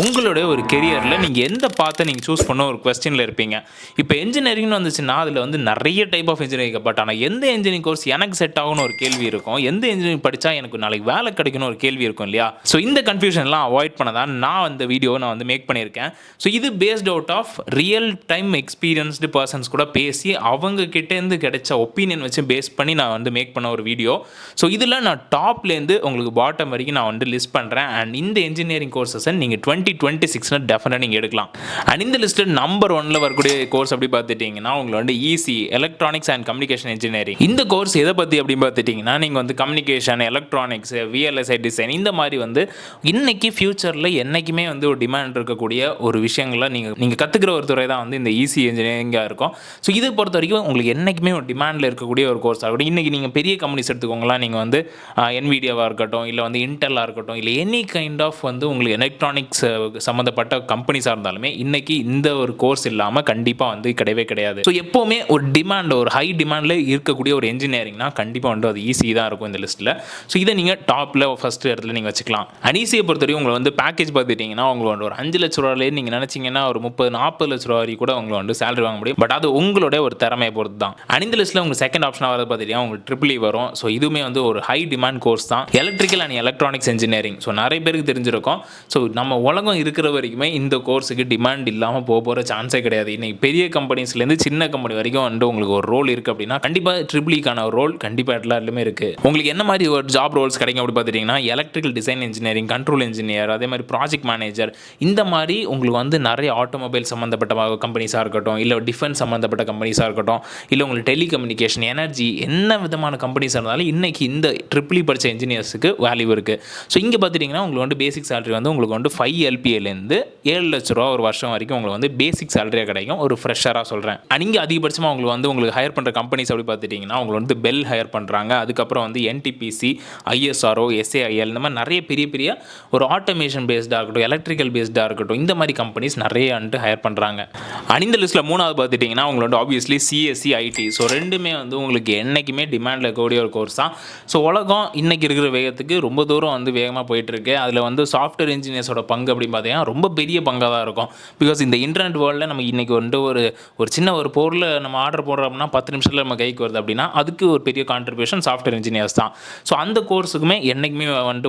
உங்களுடைய ஒரு கெரியரில் நீங்கள் எந்த பாத்தை நீங்கள் சூஸ் பண்ண ஒரு கொஸ்டினில் இருப்பீங்க. இப்போ என்ஜினியரிங்னு வந்துச்சுன்னா அதில் வந்து நிறைய டைப் ஆஃப் இன்ஜினியரிங், பட் ஆனால் எந்த இன்ஜினியரிங் கோர்ஸ் எனக்கு செட் ஆகும்னு ஒரு கேள்வி இருக்கும். எந்த இன்ஜினியரிங் படித்தா எனக்கு நாளைக்கு வேலை கிடைக்கணும் ஒரு கேள்வி இருக்கும் இல்லையா? ஸோ இந்த கன்ஃபியூஷன்லாம் அவாய்ட் பண்ண தான் நான் இந்த வீடியோ மேக் பண்ணியிருக்கேன். ஸோ இது based out of real time experienced persons கூட பேசி அவங்க கிட்டேருந்து கிடைச்ச ஒப்பீனியன் வச்சு பேஸ் பண்ணி நான் மேக் பண்ண ஒரு வீடியோ. ஸோ இதில் நான் டாப்லேருந்து உங்களுக்கு பாட்டம் வரைக்கும் நான் லிஸ்ட் பண்ணுறேன். அண்ட் இந்த இன்ஜினியரிங் கோர்சஸை நீங்கள் 2026 டெஃபினட்டாக நீங்கள் எடுக்கலாம். அண்ட் இந்த லிஸ்ட்டில் நம்பர் 1 வரக்கூடிய கோர்ஸ் அப்படி பார்த்துட்டிங்கன்னா உங்களுக்கு EC electronics and communication engineering. இந்த கோர்ஸ் எதை பற்றி அப்படின்னு பார்த்துட்டிங்கன்னா நீங்கள் கம்யூனிகேஷன், எலக்ட்ரானிக்ஸ், விஎல்எஸ்ஐ டிசைன் இந்த மாதிரி இன்னைக்கு ஃபியூச்சரில் என்றைக்குமே ஒரு டிமாண்ட் இருக்கக்கூடிய ஒரு விஷயங்களை நீங்கள் கற்றுக்கிற ஒரு துறை தான் இந்த இசி இன்ஜினியரிங்காக இருக்கும். ஸோ இதை பொறுத்த வரைக்கும் உங்களுக்கு என்றைக்குமே ஒரு டிமாண்டில் இருக்கக்கூடிய ஒரு கோர்ஸ் ஆகட்டும். இன்றைக்கி நீங்கள் பெரிய கம்பெனிஸ் எடுத்துக்கோங்களா, நீங்கள் என்விடியாவாக இருக்கட்டும், இல்லை இன்டெல்லாக இருக்கட்டும், இல்லை எனி கைண்ட் ஆஃப் உங்களுக்கு எலக்ட்ரானிக்ஸ் சம்மந்தப்பட்ட கம்பெனிஸாக இருந்தாலுமே இன்றைக்கி இந்த ஒரு கோர்ஸ் இல்லாமல் கண்டிப்பாக கிடையவே கிடையாது. ஸோ எப்போவுமே ஒரு டிமாண்ட், ஒரு ஹை டிமாண்டில் இருக்கக்கூடிய ஒரு இன்ஜினியரிங்னா கண்டிப்பாக அது ஈஸி தான் இருக்கும் இந்த லிஸ்ட்டில். ஸோ இதை நீங்கள் டாப்பில் ஃபஸ்ட்டு இடத்துல நீங்கள் வச்சுக்கலாம். அனீசியை பொறுத்தவரைக்கும் உங்களை பேக்கேஜ் பார்த்துட்டிங்கன்னா உங்களுக்கு ஒரு 5 லட்ச ரூபாயிலே நீங்கள் நினச்சிங்கன்னா ஒரு 30-40 லட்ச ரூபா வரைக்கும் கூட உங்களை சேலரி வாங்க முடியும். பட் அது உங்களுடைய ஒரு திறமையை பொறுத்து தான். அண்ட் இந்த லிஸ்ட்டில் உங்களுக்கு செகண்ட் ஆப்ஷனாக வரது பார்த்துட்டிங்கன்னா உங்களுக்கு ட்ரிபிள் இ வரும். ஸோ இதுவுமே ஒரு ஹை டிமாண்ட் கோர்ஸ் தான், electrical and electronics engineering. So நிறைய பேருக்கு தெரிஞ்சிருக்கும். ஸோ நம்ம உலகம் இருக்கிற வரைக்குமே இந்த கோர்ஸுக்கு டிமாண்ட் இல்லாமல் போகிற சான்ஸே கிடையாது. இன்றைக்கி பெரிய கம்பெனிஸ்லேருந்து சின்ன கம்பெனி வரைக்கும் உங்களுக்கு ஒரு ரோல் இருக்குது அப்படின்னா கண்டிப்பாக ட்ரிபிள் இக்கான ஒரு ரோல் கண்டிப்பாக எல்லாருமே இருக்குது. உங்களுக்கு என்ன மாதிரி ஒரு ஜாப் ரோல்ஸ் கிடைக்கும் அப்படி பார்த்துட்டிங்கன்னா electrical design engineering, control engineer, அதே மாதிரி ப்ராஜெக்ட் மேனேஜர், இந்த மாதிரி உங்களுக்கு நிறைய ஆட்டோமொபைல் சம்மந்தப்பட்ட கம்பெனிஸாக இருக்கட்டும், இல்லை டிஃபென்ஸ் சம்மந்தப்பட்ட கம்பெனிஸாக இருக்கட்டும், இல்லை உங்களுக்கு டெலிகம்யூனிகேஷன், எனர்ஜி, என்ன விதமான கம்பெனிஸாக இருந்தாலும் இன்றைக்கி இந்த ட்ரிபிள் இ படித்த இன்ஜினியர்ஸுக்கு வேல்யூ இருக்குது. ஸோ இங்கே பார்த்துட்டிங்கன்னா உங்களுக்கு பேசிக் சேலரி உங்களுக்கு 5 LPAலேருந்து 7 லட்ச ரூபா ஒரு வருஷம் வரைக்கும் உங்களுக்கு பேசிக் சேலரியாக கிடைக்கும், ஒரு ஃப்ரெஷராக சொல்கிறேன். அண்ட் இங்கே அதிகபட்சமாக உங்களுக்கு ஹையர் பண்ணுற கம்பெனிஸ் அப்படி பார்த்துட்டிங்கன்னா உங்களுக்கு பெல் ஹையர் பண்ணுறாங்க. அதுக்கப்புறம் NTPC, ISRO, SAIL, இந்த மாதிரி நிறைய பெரிய பெரிய ஒரு ஆட்டோமேஷன் பேஸ்டாக இருக்கட்டும், எலக்ட்ரிக்கல் பேஸ்டாக இருக்கட்டும், இந்த மாதிரி கம்பெனிஸ் நிறைய ஹையர் பண்ணுறாங்க. அண்ட் இந்த லிஸ்ட்டில் 3வது பார்த்துட்டிங்கன்னா உங்களுக்கு ஆப்வியஸ்லி CSE, IT. ஸோ ரெண்டுமே உங்களுக்கு என்றைக்குமே டிமாண்டில் இருக்கக்கூடிய ஒரு கோர்ஸ் தான். ஸோ உலகம் இன்றைக்கி இருக்கிற வேகத்துக்கு ரொம்ப தூரம் வேகமாக போயிட்டுருக்கு. அதில் சாஃப்ட்வேர் இன்ஜினியர்ஸோட பங்கு அப்படின்னு பார்த்தீங்கன்னா ரொம்ப பெரிய பங்காக தான் இருக்கும். பிகாஸ் இந்த இன்டர்நெட் வேர்ல்டில் நம்ம இன்றைக்கி ஒரு சின்ன ஒரு பொருளை நம்ம ஆர்டர் போடுறோம் அப்படின்னா 10 நிமிஷத்தில் நம்ம கைக்கு வருது அப்படின்னா அதுக்கு ஒரு பெரிய கான்ட்ரிபியூஷன் சாஃப்ட்வேர் இன்ஜினியர்ஸ் தான். ஸோ அந்த கோர்ஸுக்குமே என்றைக்குமே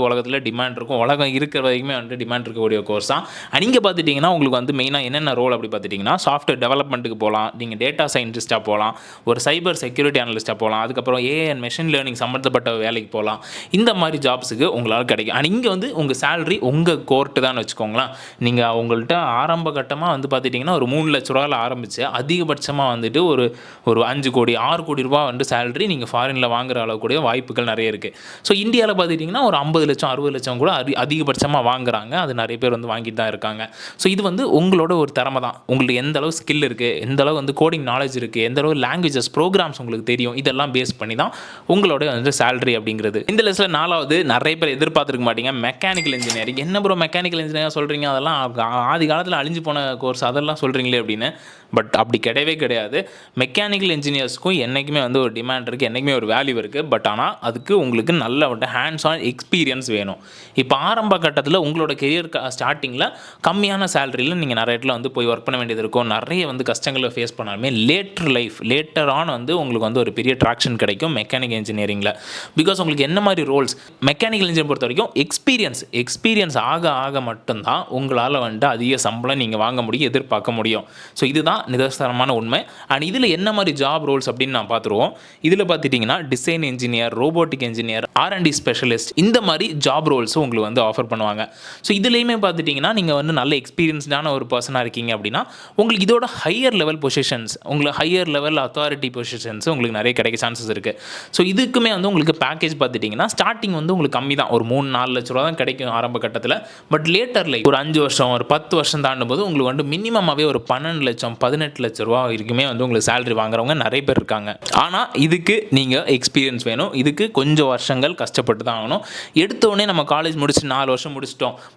உலகத்தில் டிமாண்ட் இருக்கும். உலகம் இருக்கிற வரைக்குமே டிமாண்ட் இருக்கக்கூடிய கோர்ஸ் தான். அண்ட் இங்கே பார்த்துட்டிங்கன்னா உங்களுக்கு மெயினாக என்னென்ன ரோல் அப்படி பார்த்துட்டிங்கன்னா சாஃப்ட்வேர் டெவலப்மெண்ட்டுக்கு போகலாம், நீங்கள் டேட்டா சயின்டிஸ்ட்டாக போகலாம், ஒரு சைபர் செக்யூரிட்டி அனலிஸ்ட்டாக போகலாம், அதுக்கப்புறம் AI அண்ட் மெஷின் லேர்னிங் சம்மந்தப்பட்ட வேலைக்கு போகலாம். இந்த மாதிரி ஜாப்ஸுக்கு உங்களால் கிடைக்கும். அண்ட் இங்கே உங்கள் சேலரி உங்கள் கோர்ட்டு தான் வச்சுக்கோங்களேன். நீங்கள் அவங்கள்ட்ட ஆரம்ப கட்டமாக பார்த்துட்டிங்கன்னா ஒரு 3 லட்ச ரூபாயில் ஆரம்பித்து அதிகபட்சமாக ஒரு 5 கோடி 6 கோடி ரூபா சேலரி நீங்கள் ஃபாரினில் வாங்குற அளவுக்கு வாய்ப்புகள் நிறைய இருக்குது. ஸோ இந்தியாவில் பார்த்துட்டிங்கன்னா ஒரு 50 லட்சம் 60 லட்சம் கூட அதிகபட்சமாக வாங்குறாங்க. அது நிறைய பேர் வாங்கிட்டு தான் இருக்காங்க. ஸோ இது உங்களோட ஒரு திறமை தான். உங்களுக்கு எந்த அளவு ஸ்கில் இருக்குது, எந்த அளவு கோடிங் நாலேஜ் இருக்குது, எந்த அளவு லாங்குவேஜஸ் ப்ரோக்ராம்ஸ் உங்களுக்கு தெரியும், இதெல்லாம் பேஸ் பண்ணி தான் உங்களோட சேலரி அப்படிங்கிறது. இந்த லிஸ்ட்டில் 4வது நிறைய பேர் எதிர்பார்த்துருக்க மாட்டீங்க, மெக்கானிக்கல் இன்ஜினியரிங். என்ன ப்ரோ மெக்கானிக்கல் இன்ஜினியரிங் சொல்கிறீங்க, அதெல்லாம் ஆதி காலத்தில் அழிஞ்சு போன கோர்ஸ், அதெல்லாம் சொல்கிறீங்களே அப்படின்னு. பட் அப்படி கிடையவே கிடையாது. மெக்கானிக்கல் இன்ஜினியர்ஸ்க்கும் என்றைக்குமே ஒரு டிமாண்ட் இருக்குது, என்றைக்குமே ஒரு வேல்யூ இருக்குது. பட் ஆனால் அதுக்கு உங்களுக்கு நல்ல ஹேண்ட்ஸ் ஆன் எக்ஸ்பீரியன்ஸ் வேணும். இப்போ ஆரம்ப கட்டத்தில் உங்களோட கெரியர் ஸ்டார்டிங்கில் கம்மியான சேலரியில் நீங்கள் நிறைய இடத்துல போய் ஒர்க் பண்ண வேண்டியது இருக்கும், நிறைய கஷ்டங்களை ஃபேஸ் பண்ணாலுமே லேட்டர் ஆன் உங்களுக்கு ஒரு பெரிய ட்ராக்ஷன் கிடைக்கும் மெக்கானிக்கல் இன்ஜினியரிங்கில். பிகாஸ் உங்களுக்கு என்ன மாதிரி ரோல்ஸ் மெக்கானிக்கல் இன்ஜினியர் பொறுத்த வரைக்கும் எக்ஸ்பீரியன்ஸ் ஆக ஆக மட்டும்தான் உங்களால் அதிக சம்பளம் நீங்கள் வாங்க முடியும், எதிர்பார்க்க முடியும். ஸோ இதுதான் நிதர்சனமான உண்மை. அண்ட் இதில் என்ன மாதிரி ஜாப் ரோல்ஸ் அப்படின்னு நான் பார்த்துருவோம். இதில் பார்த்துட்டிங்கன்னா design engineer, robotic engineer, R&D specialist, இந்த மாதிரி ஜாப் ரோல்ஸும் உங்களுக்கு ஆஃபர் பண்ணுவாங்க. ஸோ இதுலேயுமே பார்த்துட்டிங்கன்னா நீங்கள் நல்ல எக்ஸ்பீரியன்ஸ்டான ஒரு பர்சனாக இருக்கீங்க அப்படின்னா உங்களுக்கு இதோட ஹையர் லெவல் பொசிஷன்ஸ், உங்களுக்கு ஹையர் லெவல் அத்தாரிட்டி பொசிஷன்ஸ் உங்களுக்கு நிறைய கிடைக்க சான்சஸ் இருக்குது. ஸோ இதுக்குமே உங்களுக்கு பேக்கேஜ் பார்த்துட்டிங்கன்னா ஸ்டார்டிங் உங்களுக்கு கம்மி தான், ஒரு 3-4 லட்ச ரூபா தான் கிடைக்கும் ஆரம்ப கட்டத்தில். பட் லேட்டர் லைஃப் ஒரு 5 வருஷம் ஒரு 10 வருஷம் தாண்டும் போது உங்களுக்கு மினிமமாகவே ஒரு 12 லட்சம் 18 லட்ச ரூபா வரைக்குமே உங்களுக்கு சேலரி வாங்குறவங்க நிறைய பேர் இருக்காங்க. ஆனால் இதுக்கு நீங்கள் எக்ஸ்பீரியன்ஸ் வேணும், இதுக்கு கொஞ்சம் வருஷங்கள் கஷ்டப்பட்டு தான் ஆகணும். எடுத்தோடனே நம்ம காலேஜ் முடிச்சு 4 வருஷம்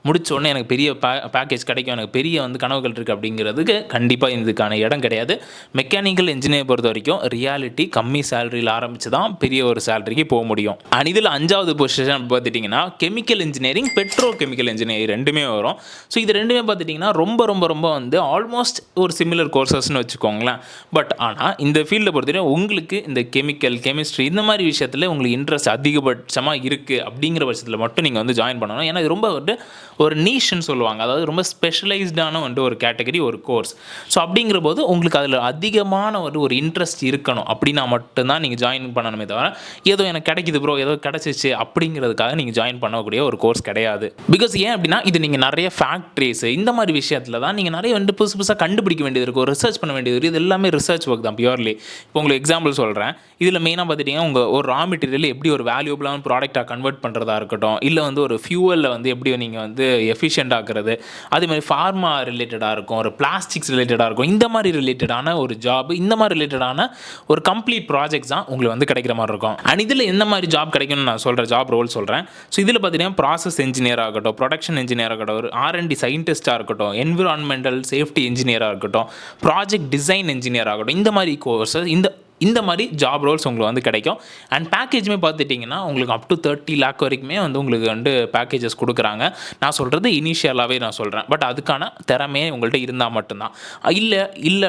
முடிச்சோடனே எனக்கு பெரிய பேக்கேஜ் கிடைக்கும், எனக்கு பெரிய கனவுகள் இருக்குது அப்படிங்கிறதுக்கு கண்டிப்பாக இதுக்கான இடம் கிடையாது. மெக்கானிக்கல் இன்ஜினியர் பொறுத்த வரைக்கும் ரியாலிட்டி கம்மி சேலரியில் ஆரம்பித்து தான் பெரிய ஒரு சேலரிக்கு போக முடியும். அண்ட் இதில் 5வது பொசிஷன் பார்த்துட்டிங்கன்னா chemical engineering, Pedro chemical engineering ரெண்டுமே வரும். ஸோ இது ரெண்டுமே பார்த்துட்டிங்கன்னா ரொம்ப ரொம்ப ரொம்ப வந்து ஆல்மோஸ்ட் ஒரு சிமிலர் கோர்சஸ்ன்னு வச்சுக்கோங்களேன். பட் ஆனால் இந்த ஃபீல்டை பொறுத்தவரைக்கும் உங்களுக்கு இந்த கெமிக்கல், கெமிஸ்ட்ரி இந்த மாதிரி விஷயத்தில் உங்களுக்கு இன்ட்ரெஸ்ட் அதிகபட்சமாக இருக்குது அப்படிங்கிற பட்சத்தில் மட்டும் நீங்கள் வந்து ஜாயின் பண்ணணும். ஏன்னா இது ரொம்ப வந்து ஒரு நீஷ்ன்னு சொல்லுவாங்க, அதாவது ரொம்ப ஸ்பெஷலைஸ்டான வந்து ஒரு கேட்டகரி, ஒரு கோர்ஸ். ஸோ அப்படிங்கிற போது உங்களுக்கு அதில் அதிகமான ஒரு இன்ட்ரெஸ்ட் இருக்கணும். அப்படின்னா மட்டும்தான் நீங்கள் ஜாயின் பண்ணணுமே தவிர ஏதோ எனக்கு கிடைக்குது ப்ரோ, ஏதோ கிடச்சிச்சு அப்படிங்கிறதுக்காக நீங்கள் ஜாயின் பண்ணக்கூடிய ஒரு கோர்ஸ் கிடையாது. பிகாஸ் ஏன் அப்படின்னா இது நீங்கள் நிறைய ஃபேக்ட்ரிஸ் இந்த மாதிரி விஷயத்தில் தான் நீங்கள் நிறைய வந்து புதுசு புதுசாக கண்டுபிடிக்க வேண்டியது இருக்கும், ரிசர்ச் பண்ண வேண்டியது இருக்குது. இது எல்லாமே ரிசர்ச் ஒர்க் தான் பியூர்லி. இப்போ உங்களுக்கு எக்ஸாம்பிள் சொல்கிறேன். இதில் மெயினாக பார்த்துட்டிங்கன்னா உங்கள் ஒரு ரா மெட்டீரியல் எப்படி ஒரு வேல்யூபிளான ப்ராடக்டாக கன்வெர்ட் பண்ணுறதா இருக்கட்டும், இல்லை வந்து ஒரு ஃபியூவலில் வந்து எப்படி நீங்கள் வந்து எஃபிஷியன்ட் ஆக்குறது, அதே மாதிரி ஃபார்மா ரிலேட்டடாக இருக்கும், ஒரு பிளாஸ்டிக்ஸ் ரிலேட்டடாக இருக்கும். இந்த மாதிரி ரிலேட்டடான ஒரு ஜாப், இந்த மாதிரி ரிலேட்டடான ஒரு கம்ப்ளீட் ப்ராஜெக்ட்ஸ் தான் உங்களுக்கு வந்து கிடைக்கிற மாதிரி இருக்கும். அண்ட் இதில் எந்த மாதிரி ஜாப் கிடைக்கும்னு நான் சொல்கிறேன், ஜாப் ரோல் சொல்கிறேன். ஸோ இதில் பார்த்தீங்கன்னா ப்ராசஸ் இன்ஜினியர் ஆகட்டும், ப்ரொடக்ஷன் இன்ஜினியர் ஆகட்டும், ஒரு R&D சயின்டிஸ்ட்டாக இருக்கட்டும், என்விரான்மெண்டல் சேஃப்டி இன்ஜினியராக இருக்கட்டும், ப்ராஜெக்ட் டிசைன் இன்ஜினியர் ஆகட்டும், இந்த மாதிரி கோர்ஸஸ் இந்த மாதிரி ஜாப் ரோல்ஸ் உங்களுக்கு வந்து கிடைக்கும். அண்ட் பேக்கேஜுமே பார்த்துட்டிங்கன்னா உங்களுக்கு அப் டு 30 lakh வரைக்குமே வந்து உங்களுக்கு வந்து பேக்கேஜஸ் கொடுக்குறாங்க. நான் சொல்கிறது இனிஷியலாகவே நான் சொல்கிறேன். பட் அதுக்கான திறமையே உங்கள்கிட்ட இருந்தால் மட்டும்தான். இல்லை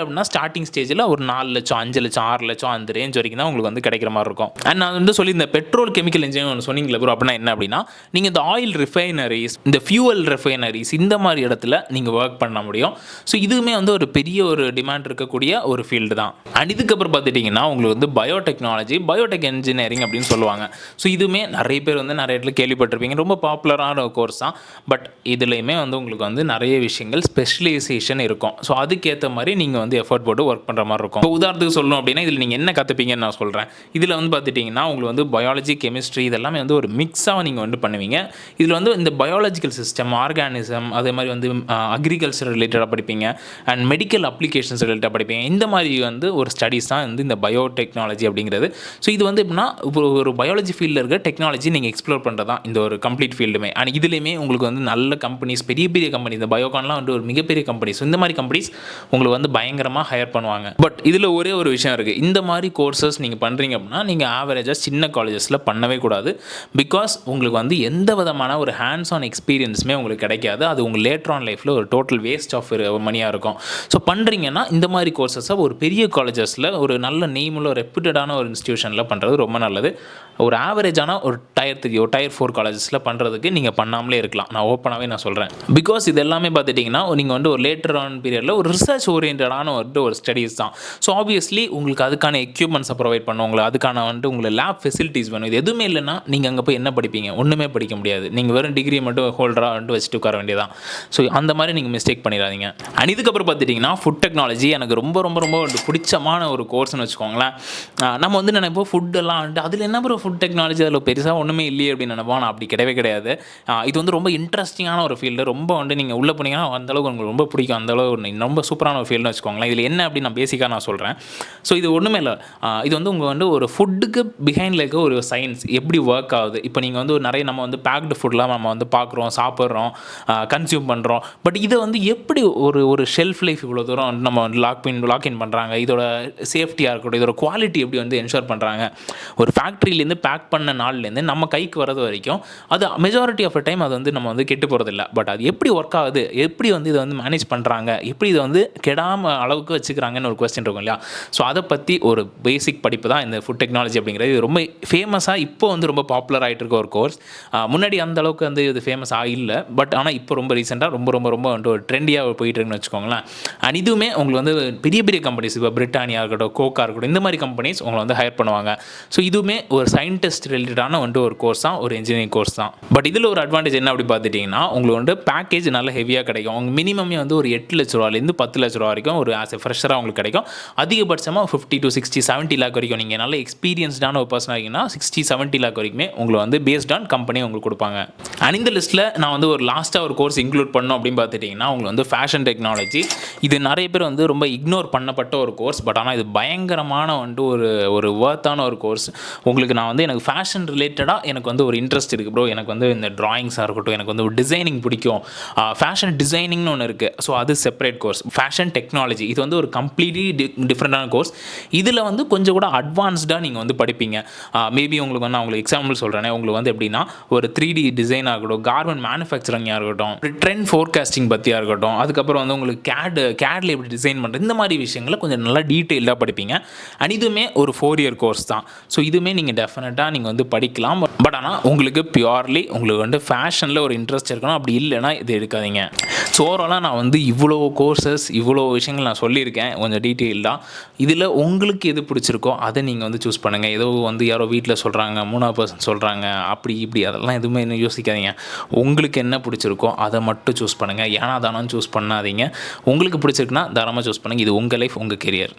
அப்படின்னா ஸ்டார்டிங் ஸ்டேஜில் ஒரு 4 லட்சம், 5 லட்சம், 6 லட்சம் அந்த ரேஞ்ச் வரைக்கும் தான் உங்களுக்கு வந்து கிடைக்கிற மாதிரி இருக்கும். அண்ட் நான் வந்து சொல்லி இந்த பெட்ரோல் கெமிக்கல் இன்ஜினியர் ஒன்று சொன்னீங்களே ப்ரோ, அப்படின்னா என்ன அப்படின்னா நீங்கள் இந்த ஆயில் ரிஃபைனரிஸ், இந்த ஃபியூவல் ரிஃபைனரிஸ் இந்த மாதிரி இடத்துல நீங்கள் ஒர்க் பண்ண முடியும். ஸோ இதுவுமே வந்து ஒரு பெரிய ஒரு டிமாண்ட் இருக்கக்கூடிய ஒரு ஃபீல்டு தான். அண்ட் இதுக்கப்புறம் பார்த்துட்டிங்கன்னா உங்களுக்கு வந்து பயோடெக்னாலஜி, பயோடெக் இன்ஜினியரிங் அப்படின்னு சொல்லுவாங்க. ஸோ இதுவுமே நிறைய பேர் வந்து நிறைய இடத்துல கேள்விப்பட்டிருப்பீங்க. ரொம்ப பாப்புலரான ஒரு கோர்ஸ் தான். பட் இதுலேயுமே வந்து உங்களுக்கு வந்து நிறைய விஷயங்கள் ஸ்பெஷலைசேஷன் இருக்கும். ஸோ அதுக்கேற்ற மாதிரி நீங்கள் வந்து எஃபர்ட் போட்டு ஒர்க் பண்ணுற மாதிரி இருக்கும். இப்போ உதாரணத்துக்கு சொல்லணும் அப்படின்னா இதில் நீங்கள் என்ன கற்றுப்பீங்கன்னு நான் சொல்கிறேன். இதில் வந்து பார்த்துட்டிங்கன்னா உங்களுக்கு வந்து பயாலஜி, கெமிஸ்ட்ரி இதெல்லாமே வந்து ஒரு மிக்ஸாக நீங்கள் வந்து பண்ணுவீங்க. இதில் வந்து இந்த பயாலஜிக்கல் சிஸ்டம், ஆர்கானிசம், அதே மாதிரி வந்து அக்ரிகல்ச்சர் ரிலேட்டடாக படிப்பீங்க. அண்ட் மெடிக்கல் அப்ளிகேஷன்ஸ் ரிலேட்டடாக படிப்பீங்க. இந்த மாதிரி வந்து ஒரு ஸ்டடீஸ் தான் வந்து இந்த பயோடெக்னாலஜி அப்படிங்கிறது. ஸோ இது வந்து எப்படின்னா ஒரு பயாலஜி ஃபீல்டில் இருக்க டெக்னாலஜி நீங்கள் எக்ஸ்ப்ளோர் பண்ணுறது தான் இந்த ஒரு கம்ப்ளீட் ஃபீல்டுமே. அண்ட் இதுலேயுமே உங்களுக்கு வந்து நல்ல கம்பெனிஸ், பெரிய பெரிய கம்பெனி, இந்த பயோகான்லாம் வந்து ஒரு மிகப்பெரிய கம்பெனிஸ், இந்த மாதிரி கம்பெனிஸ் உங்களுக்கு வந்து பயங்கரமாக ஹையர் பண்ணுவாங்க. பட் இதில் ஒரே ஒரு விஷயம் இருக்குது. இந்த மாதிரி கோர்சஸ் நீங்கள் பண்ணுறீங்க அப்படின்னா நீங்கள் ஆவரேஜாக சின்ன காலேஜஸில் பண்ணவே கூடாது. பிகாஸ் உங்களுக்கு வந்து எந்த விதமான ஒரு ஹேண்ட்ஸ் ஆன் எக்ஸ்பீரியன்ஸுமே உங்களுக்கு கிடைக்காது. அது உங்கள் லேட்டர் ஆன் லைஃப்பில் ஒரு டோட்டல் வேஸ்ட் ஆஃப் மணியாக இருக்கும். ஸோ பண்ணுறீங்கன்னா இந்த மாதிரி கோர்சஸை ஒரு பெரிய காலேஜஸில் ஒரு நல்ல நேமுள்ள ரெப்யூட்டடான ஒரு இன்ஸ்டியூஷனில் பண்ணுறது ரொம்ப நல்லது. ஒரு ஆவரேஜான ஒரு டயர் 3 ஒரு டயர் 4 காலேஜஸில் பண்ணுறதுக்கு நீங்கள் பண்ணாமலே இருக்கலாம். நான் ஓப்பனாகவே நான் சொல்கிறேன். பிகாஸ் இது எல்லாமே பார்த்துட்டிங்கன்னா நீங்கள் வந்து ஒரு லேட்டர் ஆன் பீரியடில் ஒரு ரிசர்ச் ஓரியன்டான ஒரு ஸ்டடீஸ் தான். ஸோ ஆப்வியஸ்லி உங்களுக்கு அதுக்கான எக்யூப்மெண்ட்ஸை ப்ரொவைட் பண்ணுவோம், உங்களுக்கு அதுக்கான வந்து உங்களுக்கு லேப் ஃபெசிலிட்டிஸ் வேணும். இது எதுவுமே இல்லைன்னா நீங்கள் அங்கே போய் என்ன படிப்பீங்க? ஒன்றுமே படிக்க முடியாது. நீங்கள் வெறும் டிகிரி மட்டும் ஹோல்டராக வந்து வச்சுட்டு உட்கார வேண்டியதான். ஸோ அந்த மாதிரி நீங்கள் மிஸ்டேக் பண்ணிடாதீங்க. அண்ட் இதுக்கப்புறம் பார்த்துட்டிங்கன்னா ஃபுட் டெக்னாலஜி எனக்கு ரொம்ப ரொம்ப ரொம்ப பிடிச்சமான ஒரு கோர்ஸ்னு வச்சுக்கோங்களேன். நம்ம வந்து நினைப்போம் ஃபுட்டெல்லாம் வந்துட்டு அதில் என்ன ப்ரோ ஃபுட் டெக்னாலஜி, அதில் பெருசாக ஒன்றுமே இல்லையே அப்படின்னு நினைப்போம். நான் அப்படி கிடையாது. இது வந்து ரொம்ப இன்ட்ரெஸ்டிங்கான ஒரு ஃபீல்டு. ரொம்ப வந்து நீங்கள் உள்ளே போனீங்கன்னா அந்தளவுக்கு உங்களுக்கு ரொம்ப பிடிக்கும். அந்தளவு ரொம்ப சூப்பரான ஒரு ஃபீல்டுன்னு வச்சுக்கோங்களேன். இதில் என்ன அப்படின்னு நான் பேசிக்காக நான் சொல்கிறேன். ஸோ இது ஒன்றுமே இல்லை. இது வந்து உங்கள் வந்து ஒரு ஃபுட்டுக்கு பிஹைண்டில் இருக்க ஒரு சயின்ஸ் எப்படி ஒர்க் ஆகுது. இப்போ நீங்கள் வந்து நிறைய நம்ம வந்து பேக்டு ஃபுட்லாம் நம்ம வந்து பார்க்குறோம், சாப்பிட்றோம், கன்சியூம் பண்ணுறோம். பட் இதை வந்து எப்படி ஒரு ஷெல்ஃப் லைஃப் இவ்வளோ தூரம் வந்து நம்ம வந்து லாக்இன் பண்ணுறாங்க, இதோட சேஃப்டியாக இருக்கட்டும், இதோட குவாலிட்டி எப்படி வந்து என்ஷூர் பண்ணுறாங்க. ஒரு ஃபேக்ட்ரியிலேருந்து பேக் பண்ண நாள்லேருந்து நம்ம கைக்கு வரது வரைக்கும் அது மெஜாரிட்டி ஆஃப் த டைம் அது வந்து நம்ம வந்து கெட்டு போகிறதில்ல. பட் அது எப்படி ஒர்க் ஆகுது, எப்படி வந்து இதை வந்து மேனேஜ் பண்ணுறாங்க, எப்படி இதை வந்து கெடாமல் அளவுக்கு வச்சுக்கிறாங்கன்னு ஒரு கொஸ்டின் இருக்கும் இல்லையா. ஸோ அதை பற்றி ஒரு பேசிக் படிப்பு தான் இந்த ஃபுட் டெக்னாலஜி அப்படிங்கிறது. இது ரொம்ப ஃபேமஸாக இப்போ வந்து ரொம்ப பாப்புலர் ஆகிட்டு இருக்க ஒரு கோர்ஸ். முன்னாடி அந்த அளவுக்கு வந்து இது ஃபேமஸாக இல்லை. பட் ஆனால் இப்போ ரொம்ப ரீசெண்டாக ரொம்ப ரொம்ப ரொம்ப வந்து ஒரு ட்ரெண்டியாக போயிட்டு இருக்குன்னு வச்சுக்கோங்களேன். அண்ட் இதுவுமே உங்களுக்கு வந்து பெரிய பெரிய கம்பெனிஸ், இப்போ பிரிட்டானியா இருக்கட்டும், கோக்கா இருக்கட்டும், இந்த மாதிரி கம்பெனிஸ் உங்களை வந்து ஹையர் பண்ணுவாங்க. ஸோ இதுவுமே ஒரு சயின்டிஸ்ட் ரிலேட்டடான வந்து ஒரு கோர்ஸ் தான், ஒரு இன்ஜினியரிங் கோர்ஸ் தான். பட் இதில் ஒரு அட்வான்டேஜ் என்ன அப்படி பார்த்துட்டிங்கன்னா உங்களுக்கு வந்து பேக்கேஜ் நல்ல ஹெவியாக கிடைக்கும். அவங்க மினிமமே வந்து ஒரு 8 லட்ச ரூபாலேருந்து 10 லட்ச ரூபா வரைக்கும் ஒரு ஆஸ் எ ஃப்ரெஷராக உங்களுக்கு கிடைக்கும். அதிகபட்சமாக 50 to 60, 70 லேக் வரைக்கும் நீங்கள் நல்ல எக்ஸ்பீரியன்ஸ்டான ஒரு பர்சன் ஆகிங்கன்னா 60, 70 லேக் வரைக்குமே உங்களை வந்து பேஸ்ட் ஆன் கம்பெனி உங்களுக்கு கொடுப்பாங்க. அண்ட் இந்த லிஸ்ட்டில் நான் வந்து ஒரு லாஸ்ட்டாக ஒரு கோர்ஸ் இன்க்ளூட் பண்ணோம் அப்படின்னு பார்த்துட்டிங்கன்னா உங்களுக்கு வந்து ஃபேஷன் டெக்னாலஜி. இது நிறைய பேர் வந்து ரொம்ப இக்னோர் பண்ணப்பட்ட ஒரு கோர்ஸ். பட் ஆனால் இது பயங்கரமான பயங்கரமான வந்துட்டு ஒரு ஒரு வொர்த்தான ஒரு கோர்ஸ். உங்களுக்கு நான் வந்து எனக்கு ஃபேஷன் ரிலேட்டடாக எனக்கு வந்து ஒரு இன்ட்ரெஸ்ட் இருக்குது ப்ரோ. எனக்கு வந்து இந்த ட்ராயிங்ஸாக இருக்கட்டும், எனக்கு வந்து ஒரு டிசைனிங் பிடிக்கும். ஃபேஷன் டிசைனிங்னு ஒன்று இருக்குது. ஸோ அது செப்பரேட் கோர்ஸ். ஃபேஷன் டெக்னாலஜி இது வந்து ஒரு கம்ப்ளீட்லி டிஃப்ரெண்டான கோர்ஸ். இதில் வந்து கொஞ்சம் கூட அட்வான்ஸ்டாக நீங்கள் வந்து படிப்பீங்க. மேபி உங்களுக்கு வந்து நான் உங்களுக்கு எக்ஸாம்பிள் சொல்கிறேனே, உங்களுக்கு வந்து எப்படின்னா ஒரு 3D டிசைனாக இருக்கட்டும், கார்மெண்ட் மேனுஃபேக்சரிங்காக இருக்கட்டும், ட்ரெண்ட் ஃபோர்காஸ்டிங் பற்றியாக இருக்கட்டும், அதுக்கப்புறம் வந்து உங்களுக்கு கேடில் எப்படி டிசைன் பண்ணுறது, இந்த மாதிரி விஷயங்களை கொஞ்சம் நல்லா டீட்டெயிலாக படிப்பீங்க. அண்ட் இதுவுமே ஒரு 4 இயர் கோர்ஸ் தான். ஸோ இதுவுமே நீங்கள் டெஃபினட்டாக நீங்கள் வந்து படிக்கலாம். பட் ஆனால் உங்களுக்கு பியூர்லி உங்களுக்கு வந்து ஃபேஷனில் ஒரு இன்ட்ரெஸ்ட் இருக்கணும். அப்படி இல்லைன்னா இது எடுக்காதீங்க. ஸோ ஓவராலாக நான் வந்து இவ்வளோ கோர்சஸ் இவ்வளோ விஷயங்கள் நான் சொல்லியிருக்கேன் கொஞ்சம் டீட்டெயில்டாக. இதில் உங்களுக்கு எது பிடிச்சிருக்கோ அதை நீங்கள் வந்து சூஸ் பண்ணுங்கள். ஏதோ வந்து யாரோ வீட்டில் சொல்கிறாங்க, 3ஆவது பர்சன் சொல்கிறாங்க, அப்படி இப்படி அதெல்லாம் எதுவுமே இன்னும் யோசிக்காதீங்க. உங்களுக்கு என்ன பிடிச்சிருக்கோ அதை மட்டும் சூஸ் பண்ணுங்கள். ஏன்னா தானே சூஸ் பண்ணாதீங்க. உங்களுக்கு பிடிச்சிருக்குன்னா தாராளமாக சூஸ் பண்ணுங்கள். இது உங்கள் லைஃப், உங்கள் கெரியர்.